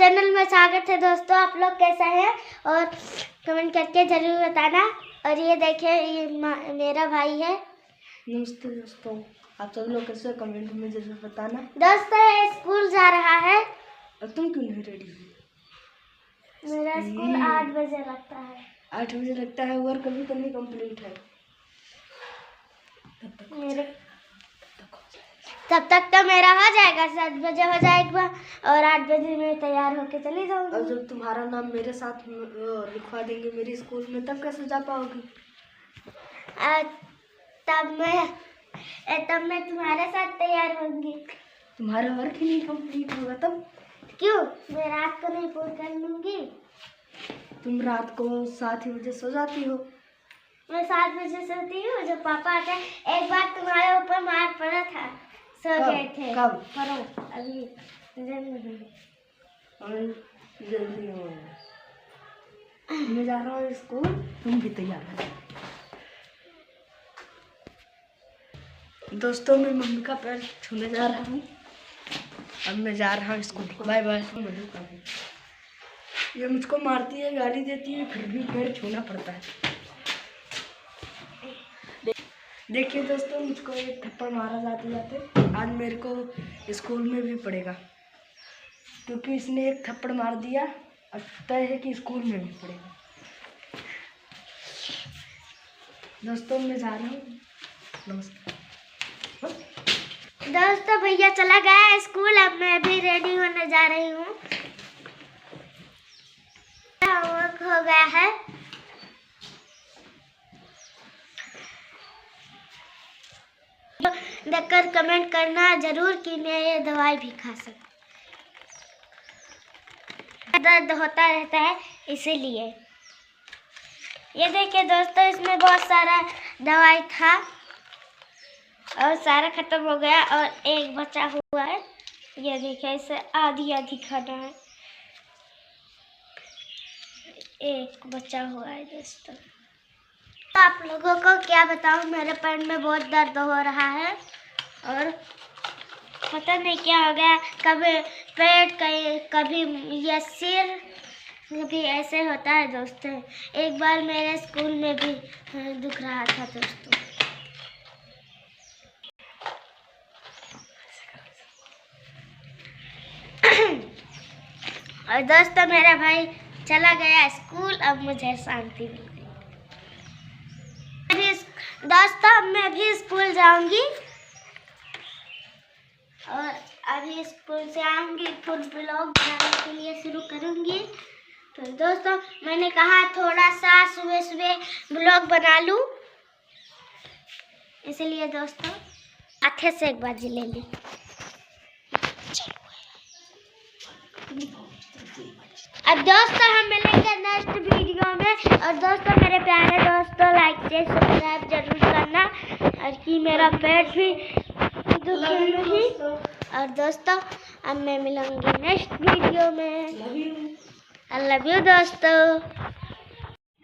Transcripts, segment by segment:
Channel में स्वागत है दोस्तों। आप लोग कैसा है और कमेंट करके जरूर बताना। और ये देखिए ये मेरा भाई है। नमस्ते दोस्तों, आप सब लोग कैसे कमेंट में जरूर बताना। दोस्तों ये स्कूल जा रहा है। और तुम क्यों नहीं रेडी हो? मेरा स्कूल 8 बजे लगता है। 8 बजे लगता है। वर्क अभी तो नहीं कंप्लीट है। तब तक तो मेरा हो जाएगा। 7 बजे हो जाएगा और 8 बजे मैं तैयार होके चली जाऊंगी। और जब तुम्हारा नाम मेरे साथ लिखवा देंगे मेरे स्कूल में, तब कैसे जा पाओगी? तब मैं तुम्हारे साथ तैयार होंगी। तुम्हारा वर्क ही नहीं कंप्लीट होगा तब? क्यों? मैं रात को नहीं पूरी कर लूंगी। तुम रात को 7 ही बजे सो जाती हो। मैं 7 बजे सोती हूँ। जब पापा आते हैं, एक बार तुम्हारे ऊपर मार पड़ा था, सो गए थे। कब? करो अभी जल्दी हो। मैं जा रहा हूँ स्कूल, तुम भी तैयार हो। दोस्तों मैं मम्मी का पैर छूने जा रहा हूँ। अब मैं जा रहा हूँ स्कूल। Bye bye. ये मुझको मारती है, गाली देती है, फिर भी पैर छूना पड़ता है। देखिए दोस्तों, मुझको एक थप्पड़ मारा जाते जाते आज मेरे को स्कूल में भी पड़ेगा, क्योंकि इसने एक थप्पड़ मार दिया। अब तय है कि स्कूल में भी पड़ेगा। दोस्तों मैं जा रहा हूँ। नमस्कार दोस्तों, भैया चला गया है स्कूल। अब मैं भी रेडी होने जा रही हूँ। होमवर्क हो गया है। देखकर कमेंट करना जरूर कि मैं ये दवाई भी खा सकूं। दर्द होता रहता है इसीलिए। ये देखिए दोस्तों, इसमें बहुत सारा दवाई था और सारा खत्म हो गया और एक बचा हुआ है। ये देखिए, इसे आधी आधी खाना है। एक बचा हुआ है दोस्तों। आप लोगों को क्या बताऊं, मेरे पैर में बहुत दर्द हो रहा है और पता नहीं क्या हो गया। कभी पेट, कभी ये सिर, कभी ऐसे होता है दोस्तों। एक बार मेरे स्कूल में भी दुख रहा था दोस्तों। और दोस्तों मेरा भाई चला गया स्कूल। अब मुझे शांति मिल गई। दोस्तों मैं भी स्कूल जाऊंगी और अभी स्कूल से आऊंगी, फुल ब्लॉग बनाने के लिए शुरू करूंगी। तो दोस्तों मैंने कहा थोड़ा सा सुबह सुबह ब्लॉग बना लूं, इसलिए दोस्तों हाथे से एक बाजी ले ली। अब दोस्तों हम मिलेंगे नेक्स्ट वीडियो में। और दोस्तों मेरे प्यारे दोस्तों, लाइक शेयर सब्सक्राइब जरूर करना और कि मेरा पेट भी दुखे नहीं। और दोस्तों अब मैं मिलूंगी नेक्स्ट वीडियो में। आई लव यू दोस्तों।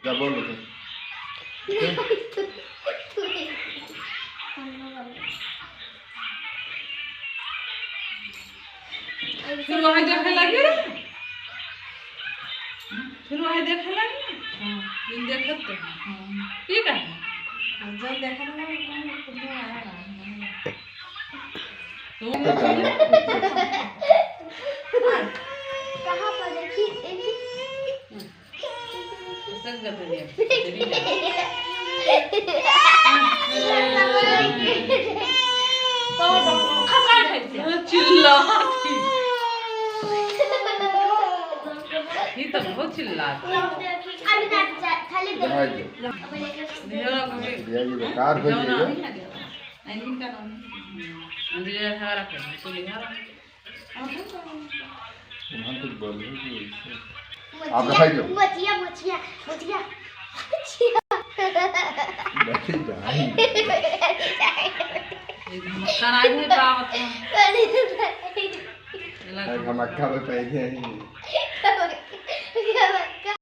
क्या बोल रहे फिर वहाँ देखे लगे फिर वहाँ देखे लगे देखते ठीक है। जब देखा कहाँ पर देखी चिल्ला तो बहुत चिल्ला बेकार हो कुछ बोल रहे आप दिखाई दो। मोचिया मोचिया मोचिया हम अक्का में पैसे